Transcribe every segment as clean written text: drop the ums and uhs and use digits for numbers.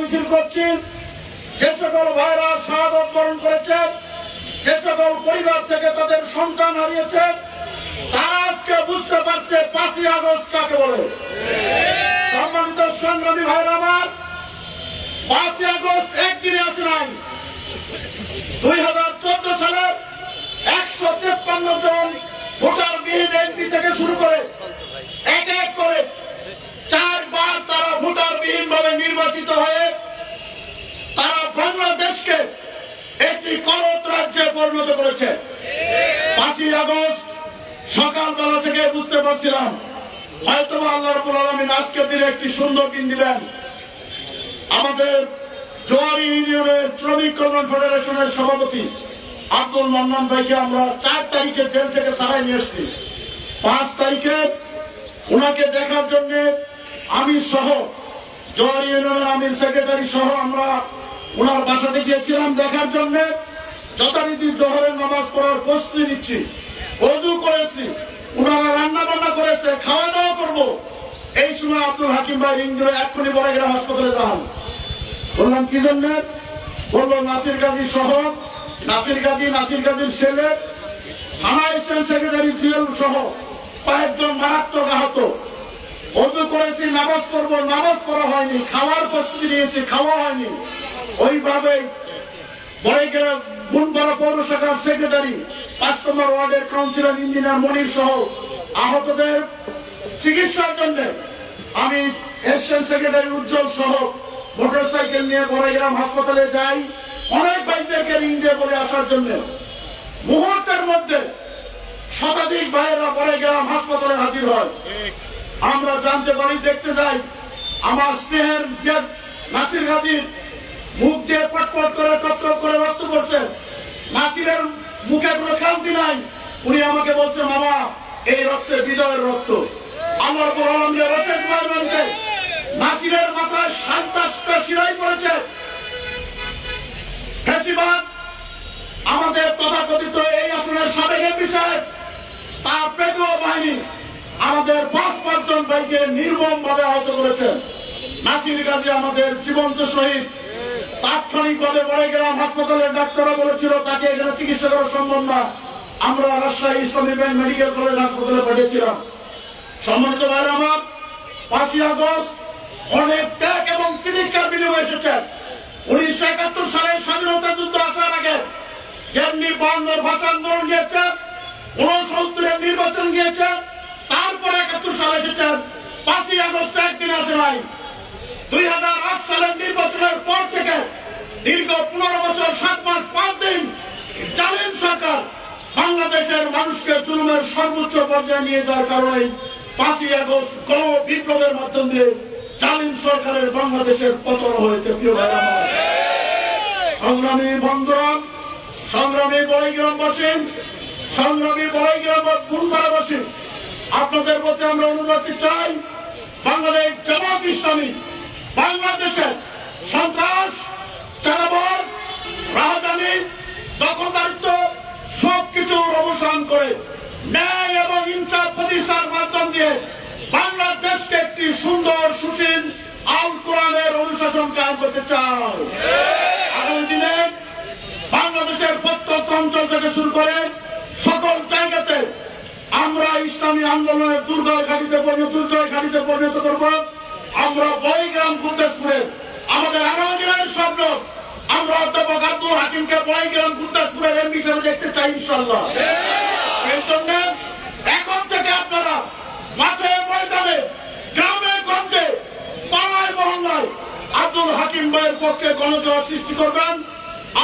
মিছিল করছি। যে সকল ভাইরা শাহাদাত বরণ করেছেন, যে সকল পরিবার থেকে তাদের সন্তান হারিয়েছে, তারা আজকে বুঝতে পারছে 5ই আগস্ট কাকে বলে। সম্মানিত সংগ্রামী ভাইরা আমার, 5ই আগস্ট একদিনে আসে নাই। 2014 সালের 153 জন ভোটার বিহীন এমপি থেকে শুরু করে এক এক করে 4 বার তারা ভোটার বিহীন ভাবে নির্বাচিত হয়ে তারা বাংলাদেশকে একটি করত রাজ্যে পরিণত করেছে। 5ই আগস্ট সকালবেলা থেকে বুঝতে পারছিলাম হয়তো আল্লাহ রাব্বুল আলামিন আজকের দিনে একটি সুন্দর দিন দিবেন। আমাদের জোয়ারি ইউনিয়নের শ্রমিক কল্যাণ ফেডারেশনের সভাপতি আব্দুল মান্নান ভাইকে আমরা 4 তারিখে জেল থেকে ছাড়াই নিয়ে এসেছি। 5 তারিখে ওনাকে দেখার জন্য আমি সহ জোয়ারি ইউনিয়নের আমির সেক্রেটারি সহ আমরা ওনার বাসাতে গিয়েছিলাম দেখার জন্য। যথারীতি জোহরের নামাজ পড়ার প্রস্তুতি নিচ্ছি, ওযু করেছি, ওনারা রান্না বান্না করেছে, খাওয়া দাওয়া করবো। এই সময় আব্দুল হাকিম ভাই রিং ধরে এক্ষুনি বড়াইগ্রাম হাসপাতালে যান। বললাম কি জন্য? বললো নাসির গাজী সহ নাসির গাজীর ছেলে থানা এসিস্ট্যান্ট সেক্রেটারি জুয়েল সহ 5 জন মারাত্মক আহত। ওযু করেছি, নামাজ পড়বো, নামাজ পড়া হয়নি, খাওয়ার প্রস্তুতি নিয়েছি, খাওয়া হয়নি। ওইভাবে বড়াইগ্রাম বুনপাড়া পৌরসভার সেক্রেটারি 5 নম্বর ওয়ার্ডের কাউন্সিলর ইঞ্জিনিয়ার মনির সহ আহতদের চিকিৎসার জন্য আমি এসিস্ট্যান্ট সেক্রেটারি উজ্জ্বল সহ মোটরসাইকেল নিয়ে বড়াইগ্রাম হাসপাতালে যাই অনেক ভাইদেরকে রিং দিয়ে বলে আসার জন্য। মুহূর্তের মধ্যে শতাধিক ভাইয়েরা বড়াইগ্রাম হাসপাতালে হাজির হয়। আমরা জানতে পারি, দেখতে যাই, আমার স্নেহের নাসির গাজীর মুখ দিয়ে পটপট করে টপটপ করে রক্ত পড়ছে। নাসিরের মুখে কোনো খান্তি নাই। উনি আমাকে বলছে, মামা এই রক্তে বিজয়ের রক্ত। আমার বড় আলমগীর রশেদ ভাইকে নাসিরের মাথায় 57টা শিরাই পড়েছে। ফেসিবাদ আমাদের তথাকথিত এই আসনের সাবেক এমপি সাহেব তার পেটুয়া বাহিনী আমাদের 5 জন ভাইকে নির্মম ভাবে আহত করেছেন। নাসির গাজী আমাদের জীবন্ত শহীদ। তাৎক্ষণিকভাবে বড়াইগ্রাম হাসপাতালের ডাক্তাররা বলেছিল তাকে এখানে চিকিৎসা করা সম্ভব না। আমরা রাজশাহী ইসলামী ব্যাংক মেডিকেল কলেজ হাসপাতালে পাঠিয়েছিলাম। সম্মানিত ভাইরা আমার, 5ই আগস্ট অনেক ত্যাগ এবং তিতিক্ষার বিনিময়ে এসেছে। 1971 সালের স্বাধীনতা যুদ্ধ আসার আগে যেমনি 52 ভাষা আন্দোলন গিয়েছে, 69-এর নির্বাচন গিয়েছে, তারপরে 71 সালে এসেছে। 5ই আগস্ট একদিন আসে নাই। 2008 সালের নির্বাচনের পর থেকে দীর্ঘ 15 বছর 7 মাস 5 দিন জালিম সরকার বাংলাদেশের মানুষকে জুলুমের সর্বোচ্চ পর্যায়ে নিয়ে যাওয়ার কারণে 5ই আগস্ট গণ বিপ্লবের মাধ্যম দিয়ে জালিম সরকারের বাংলাদেশের পতন হয়েছে। প্রিয় ভাইরা আমার, সংগ্রামী বন্ধুরা, সংগ্রামী বড়াইগ্রামবাসী, সংগ্রামী বড়াইগ্রাম বুনপাড়াবাসী, আপনাদের প্রতি আমরা অনুরোধ চাই, বাংলাদেশ জামাত ইসলামী বাংলাদেশের সন্ত্রাস, চাঁদাবাজ, রাহাজানি, দখলদারিত্ব সবকিছুর অবসান করে ন্যায় এবং ইনসাফ প্রতিষ্ঠার মাধ্যম দিয়ে বাংলাদেশকে একটি সুন্দর সুশীল আল কোরআনের অনুশাসন কায়েম করতে চাই। আগামী দিনে বাংলাদেশের প্রত্যন্ত অঞ্চল থেকে শুরু করে সকল জায়গাতে আমরা ইসলামী আন্দোলনের দুর্জয় ঘাটিতে পরিণত করব। আমরা বড়াইগ্রাম গুরদাসপুরে আমাদের আগামী দিনের স্বপ্ন, আমরা অধ্যাপক আব্দুল হাকিমকে বড়াইগ্রাম গুরদাসপুরের এমপি হিসেবে দেখতে চাই ইনশাআল্লাহ। এই জন্য এখন থেকে আপনারা মাঠে ময়দানে, গ্রামে গঞ্জে, পাড়ায় মহল্লায় আব্দুল হাকিম ভাইয়ের পক্ষে গণজোয়ার সৃষ্টি করবেন।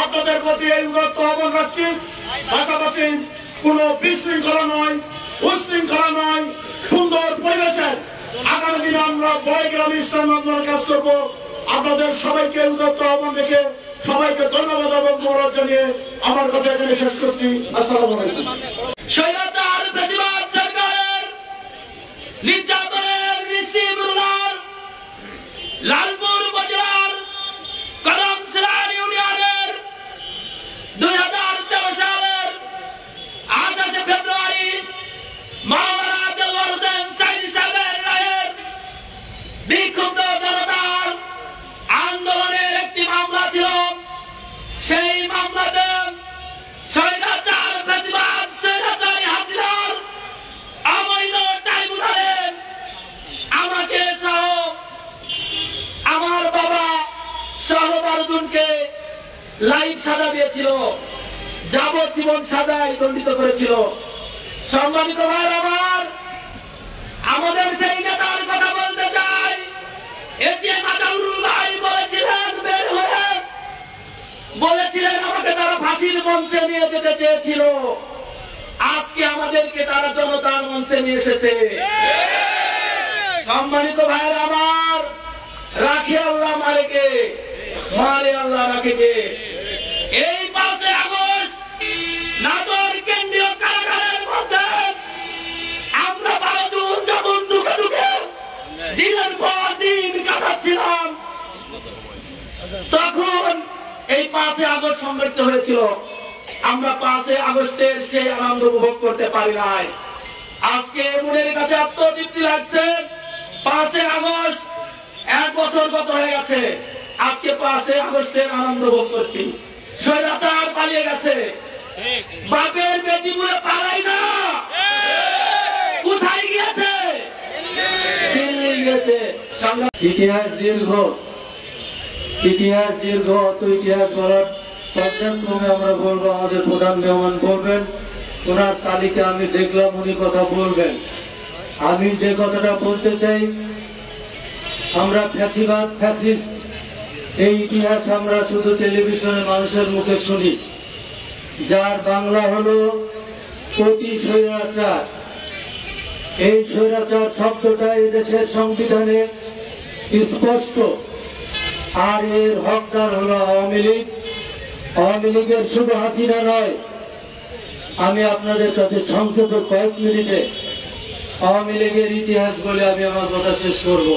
আপনাদের প্রতি এই উদাত্ত আহ্বান রাখছি। পাশাপাশি কোনো বিশৃঙ্খলা নয়, উশৃঙ্খলা নয়, সুন্দর পরিবেশে আগামী দিনে আমরা বড়াইগ্রাম ইসলাম আন্দোলনের কাজ করবো। আপনাদের সবাইকে উদাত্ত আহ্বান রেখে সবাইকে ধন্যবাদ এবং মোরাদ জানিয়ে আমার কথা এখানে শেষ করছি। আসসালামু আলাইকুম। স্বৈরাচার ফ্যাসিবাদ সরকারের নির্যাতনের নীতিবিরোধীর লালপুর উপজেলার কদমশিলা ইউনিয়নের 2013 সালের 28 ফেব্রুয়ারি মাওলানা দেওয়ার হোসেন সাইদি সাহেবের রায়ের বিক্ষুব্ধ জনতার আন্দোলনে জনকে লাইফ সাজা দিয়েছিল, যাবজ্জীবন সাজায় দণ্ডিত করেছিল। সম্মানিত ভাই আমার, আমাদের সেই নেতার কথা বলতে চাই। এটিএম আতাউরুল ভাই বলেছিলেন, বের হয়ে বলেছিলেন আমাকে তারা ফাঁসির মঞ্চে নিয়ে যেতে চেয়েছিল। আজকে আমাদেরকে তারা জনতার মঞ্চে নিয়ে এসেছে। সম্মানিত ভাইয়ের আমার, রাখে আল্লাহ মারেকে, মারে আল্লাহ রাখেকে। এই 5 আগস্ট নাটোর কেন্দ্রীয় কারাগারের মধ্যে আমরা 12 জুন যখন ঢুকে ঢুকে দিনের পর দিন কাটাচ্ছিলাম, তখন এই 5 আগস্ট সংগঠিত হয়েছিল। আমরা 5 আগস্টের সেই আনন্দ উপভোগ করতে পারি নাই। আজকে মনের কাছে আত্মতৃপ্তি লাগছে। 5 আগস্ট 1 বছর গত হয়ে গেছে, আজকে 5 আগস্টের আনন্দ ভোগ করছি। স্বৈরাচার পালিয়ে গেছে, বাপের বেটিগুলো পালাই না, কোথায় গিয়েছে? দিল্লি গিয়েছে। ইতিহাস দীর্ঘ, অত ইতিহাস বলার পর্যায়ক্রমে আমরা বলবো। আমাদের প্রধান মেহমান বলবেন, ওনার তালিকা আমি দেখলাম, উনি কথা বলবেন। আমি যে কথাটা বলতে চাই, আমরা ফ্যাসিবাদ, ফ্যাসিস্ট, এই ইতিহাস আমরা শুধু টেলিভিশনে মানুষের মুখে শুনি। যার বাংলা হলো অতি স্বৈরাচার। এই স্বৈরাচার শব্দটা এই দেশের সংবিধানে স্পষ্ট। আর এর হকদার হলো আওয়ামী লীগ। আওয়ামী লীগের শুধু হাসিনা নয়। আমি আপনাদের কাছে সংক্ষেপে কয়েক মিনিটে আওয়ামী লীগের ইতিহাস বলে আমি আমার কথা শেষ করব।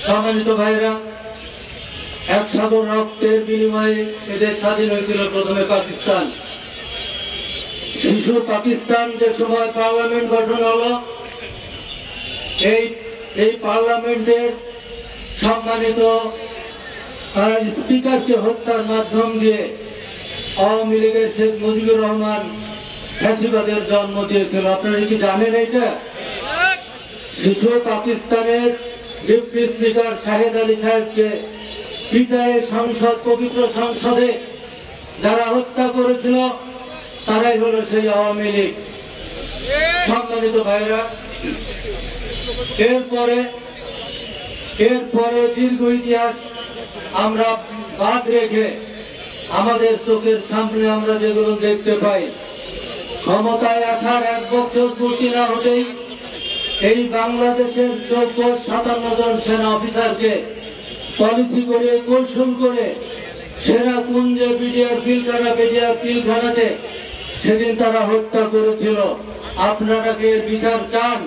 সম্মানিত ভাইরা, 1 সাগর রক্তের বিনিময়ে এদের স্বাধীন হয়েছিল প্রথমে পাকিস্তান। শিশু পাকিস্তান যে সময় পার্লামেন্ট গঠন হলো, এই পার্লামেন্টের সম্মানিত স্পিকারকে হত্যার মাধ্যম দিয়ে আওয়ামী লীগের শেখ মুজিবুর রহমান ফ্যাসিবাদের জন্ম দিয়েছিল। আপনারা কি জানেন এটা? শিশু পাকিস্তানের ডিপ্টি স্পিকার শাহেদ আলী সাহেবকে পিটায়ে সংসদ, পবিত্র সংসদে যারা হত্যা করেছিল তারাই হলো সেই আওয়ামী লীগ। সম্মানিত ভাইরা, এরপরে দীর্ঘ ইতিহাস আমরা বাদ রেখে আমাদের চোখের সামনে আমরা যেগুলো দেখতে পাই, ক্ষমতায় আসার 1 বছর পূর্তি না হতেই এই বাংলাদেশের 57 জন সেনা অফিসারকে পলিসি করে, কৌশল করে সেনা কুঞ্জে বিডিআর পিলখানাতে সেদিন তারা হত্যা করেছিল। আপনারা কি এর বিচার চান?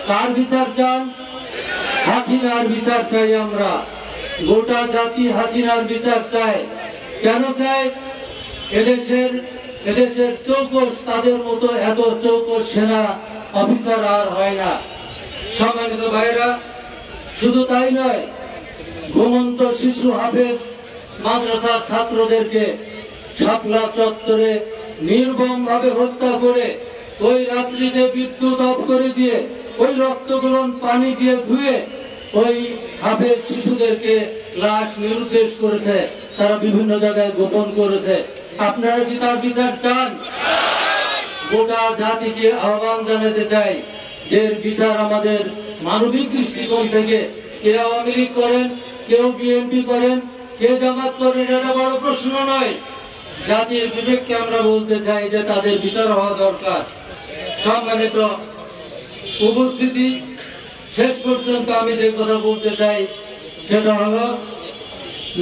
কার বিচার চান? হাসিনার বিচার চাই আমরা। গোটা জাতি হাসিনার বিচার চায়। কেন চায়? এদেশের চৌকস, তাদের মতো এত চৌকস সেনা অফিসার আর হয় না। সম্মানিত ভাইরা, শুধু তাই নয়, ঘুমন্ত শিশু হাফেজ মাদ্রাসার ছাত্রদেরকে শাপলা চত্বরে নির্মম ভাবে হত্যা করে ওই রাত্রিতে বিদ্যুৎ অফ করে দিয়ে ওই রক্তগুলো পানি দিয়ে ধুয়ে ওই হাফেজ শিশুদেরকে লাশ নিরুদ্দেশ করেছে, তারা বিভিন্ন জায়গায় গোপন করেছে। আপনারা কি তার বিচার চান? গোটা জাতিকে আহ্বান জানাতে চাই যে বিচার আমাদের মানবিক দৃষ্টিকোণ থেকে, কে আওয়ামী লীগ করেন, কেউ বিএনপি করেন, কে জামাত করেন, এটা বড় প্রশ্ন নয়। জাতির বিবেককে আমরা বলতে চাই যে তাদের বিচার হওয়া দরকার। সম্মানিত উপস্থিতি, শেষ পর্যন্ত আমি যে কথা বলতে চাই সেটা হলো,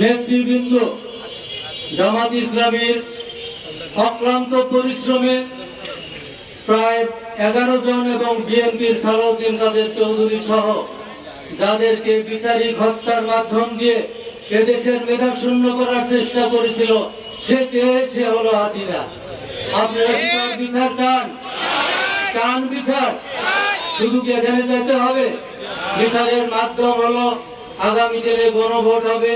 নেতৃবৃন্দ জামাত ইসলামীর অক্লান্ত পরিশ্রমে প্রায় 11 জন এবং বিএনপির সালাউদ্দিন কাদের চৌধুরী সহ যাদেরকে বিচারিক হত্যার মাধ্যম দিয়ে এদেশের মেধা শূন্য করার চেষ্টা করেছিল, সে হলো হাসিনা। আপনারা কি তার বিচার চান? চান বিচার? শুধু কি এখানে যেতে হবে? বিচারের মাধ্যম হলো আগামী দিনে গণভোট হবে,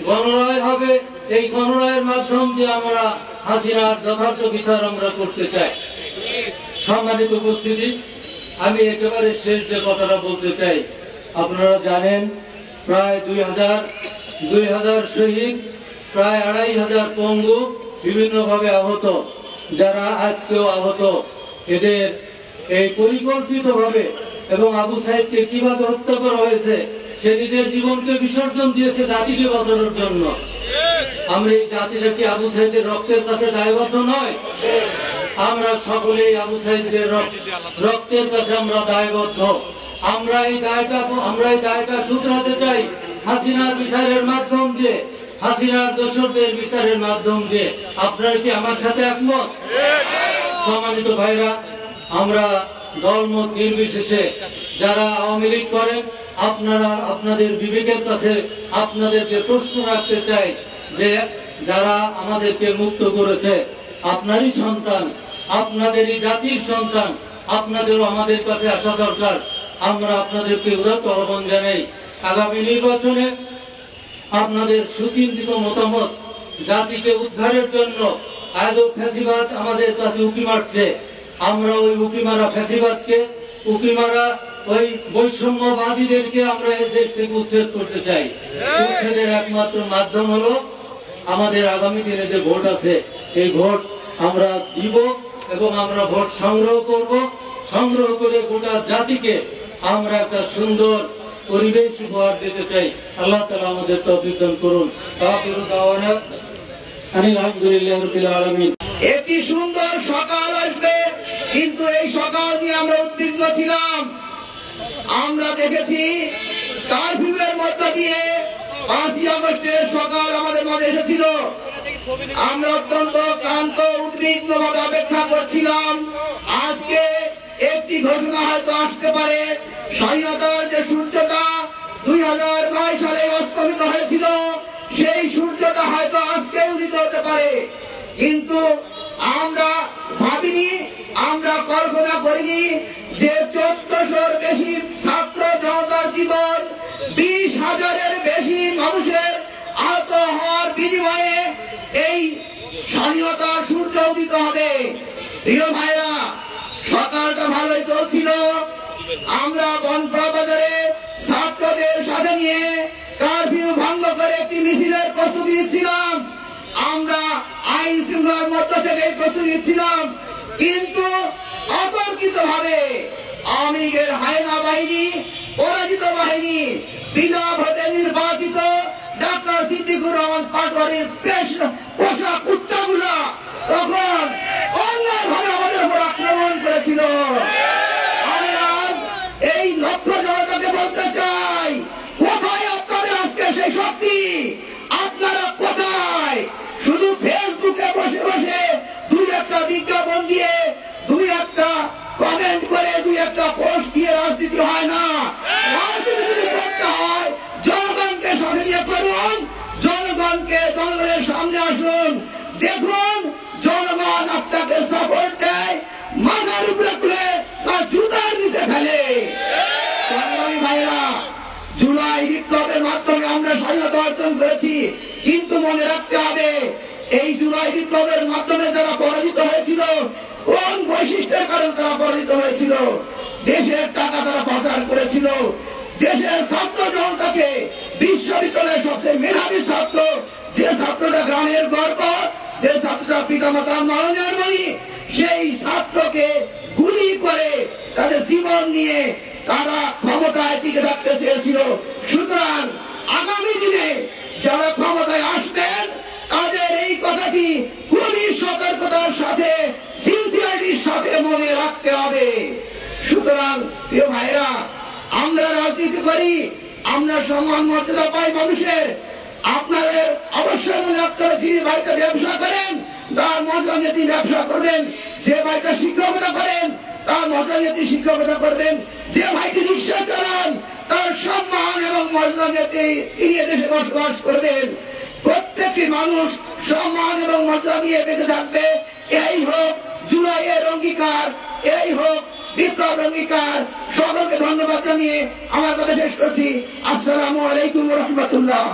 গণরায় হবে। এই গণরায়ের মাধ্যম দিয়ে আমরা হাসিনার যথার্থ বিচার আমরা করতে চাই। সম্মানিত উপস্থিতি, আমি একেবারে শেষ যে কথাটা বলতে চাই, আপনারা জানেন প্রায় 2000 শহীদ, প্রায় 2500 পঙ্গু, বিভিন্নভাবে আহত, যারা আজকেও আহত, এদের এই পরিকল্পিতভাবে এবং আবু সাইদকে কিভাবে হত্যা করা হয়েছে, সে নিজের জীবনকে বিসর্জন দিয়েছে জাতিকে বাঁচানোর জন্য। আমরা এই জাতিটা কি আবু সাইদের রক্তের কাছে দায়বদ্ধ নয়? আমরা সকলেই আবু সাইদের রক্তের কাছে আমরা দায়বদ্ধ। আমরা এই দায়টা শুধরাতে চাই হাসিনার বিচারের মাধ্যম দিয়ে, হাসিনার দোষরদের বিচারের মাধ্যম দিয়ে। আপনারা কি আমার সাথে একমত? সম্মানিত ভাইরা, আমরা দলমত নির্বিশেষে যারা আওয়ামী লীগ করেন, আপনারা আপনাদের বিবেকের কাছে আপনাদেরকে প্রশ্ন রাখতে চাই যে যারা আমাদেরকে মুক্ত করেছে আপনারই সন্তান, আপনাদেরই জাতির সন্তান, আপনাদেরও আমাদের কাছে আসা দরকার। আমরা আপনাদেরকে উদাত্ত আহ্বান জানাই, আগামী নির্বাচনে আপনাদের সুচিন্তিত মতামত জাতিকে উদ্ধারের জন্য। আজও ফ্যাসিবাদ আমাদের কাছে উঁকি মারছে, আমরা ওই উঁকি মারা ফ্যাসিবাদকে, উঁকি মারা ওই বৈষম্যবাদীদেরকে আমরা এই দেশ থেকে উচ্ছেদ করতে চাই। উচ্ছেদের একমাত্র মাধ্যম হলো আমাদের আগামী দিনে যে ভোট আছে, এই ভোট আমরা দিব এবং আমরা ভোট সংগ্রহ করব। সংগ্রহ করে গোটা জাতিকে আমরা একটা সুন্দর পরিবেশ উপহার দিতে চাই। আল্লাহ তাআলা আমাদের তৌফিক দান করুন। আখিরু দাওয়ানা আলহামদুলিল্লাহি রাব্বিল আলামিন। একটি সুন্দর সকাল আসবে, কিন্তু এই সকাল নিয়ে আমরা উদ্বিগ্ন ছিলাম। আমরা দেখেছি কারফিউয়ের মধ্য দিয়ে 5ই আগস্টের সকাল আমাদের মাঝে এসেছিল। আমরা অত্যন্ত ক্লান্ত, উদ্বিগ্ন ভাবে অপেক্ষা করছিলাম আজকে একটি ঘোষণা হয়তো আসতে পারে। স্বাধীনতার যে সূর্যটা 2009 সালে অস্তমিত হয়েছিল, সেই সূর্যটা হয়তো আজকে উদিত হতে পারে। কিন্তু আমরা ভাবিনি, আমরা কল্পনা করিনি যে 1400-র বেশি ছাত্র জনতার জীবন, 20,000-এর বেশি মানুষের আহত হওয়ার বিনিময়ে এই স্বাধীনতার সূর্য উদিত হবে। প্রিয় ভাইরা, সকালটা ভালোই চলছিল। আমরা বনপাড়া বাজারে ছাত্রদের সাথে নিয়ে কারফিউ ভঙ্গ করে একটি মিছিলের প্রস্তুতি ছিলাম। আমরা আইন শৃঙ্খলার মধ্য থেকে প্রস্তুতি ছিলাম, কিন্তু অতর্কিত ভাবে আওয়ামী লীগের হায়না বাহিনী, পরাজিত বাহিনী, বিনা ভোটে নির্বাচিত ডাক্তার সিদ্দিকুর রহমান পাটোয়ারির পোষা কুত্তাগুলা তখন অন্যায়ভাবে আমাদের উপর আক্রমণ করেছিল। আমি আজ এই লক্ষ্য জনতাকে বলতে চাই, কোথায় আপনাদের আজকে সেই শক্তি? আপনারা কোথায়? শুধু ফেসবুকে বসে বসে 2-1টা বিজ্ঞাপন দিয়ে, 2-1টা কমেন্ট করে, 2-1টা পোস্ট দিয়ে রাজনীতি হয় না। রাজনীতি যদি করতে হয় জনগণকে সাথে নিয়ে করুন, জনগণের সামনে আসুন, দেখুন জনগণ আপনাকে সাপোর্ট দেয়, মাথার উপরে তুলে তার জুতার নিচে ফেলে। ভাইরা, জুলাই বিপ্লবের মাধ্যমে আমরা স্বাধীনতা অর্জন করেছি, কিন্তু মনে রাখতে হবে এই জুলাই বিপ্লবের মাধ্যমে যারা পরাজিত হয়েছিল, কোন বৈশিষ্ট্যের কারণে তারা পরাজিত হয়েছিল? দেশের টাকা তারা পাচার করেছিল, দেশের ছাত্র জনতাকে, বিশ্ববিদ্যালয়ের সবচেয়ে মেধাবী ছাত্র, যে ছাত্রটা গ্রামের গর্ব, যে ছাত্রটা পিতামাতার নয়নের মণি, সেই ছাত্রকে গুলি করে তাদের জীবন নিয়ে তারা ক্ষমতায় টিকে থাকতে চেয়েছিল। সুতরাং আগামী দিনে যারা ক্ষমতায় আসবেন তাদের এই কথাটি খুবই সতর্কতার সাথে, সিনসিয়ারিটির সাথে মনে রাখতে হবে। সুতরাং প্রিয় ভাইরা, আমরা রাজনীতি করি, আমরা সম্মান মর্যাদা পাই মানুষের। আপনাদের অবশ্যই মনে রাখতে হবে, যে ভাইটা ব্যবসা করেন তার মর্যাদা নিয়ে তিনি ব্যবসা করবেন, যে ভাইটা শিক্ষকতা করেন তার মর্যাদা নিয়ে তিনি শিক্ষকতা করবেন, যে ভাইটি রিক্সা চালান তার সম্মান এবং মর্যাদা নিয়ে তিনি দেশে বসবাস করবেন। প্রত্যেকটি মানুষ সম্মান এবং মর্যাদা নিয়ে বেঁচে থাকবে। এই হোক জুলাইয়ের অঙ্গীকার, এই হোক বিপ্লব অঙ্গীকার। সকলকে ধন্যবাদ জানিয়ে আমার কথা শেষ করছি। আসসালামু আলাইকুম ওয়া রাহমাতুল্লাহ।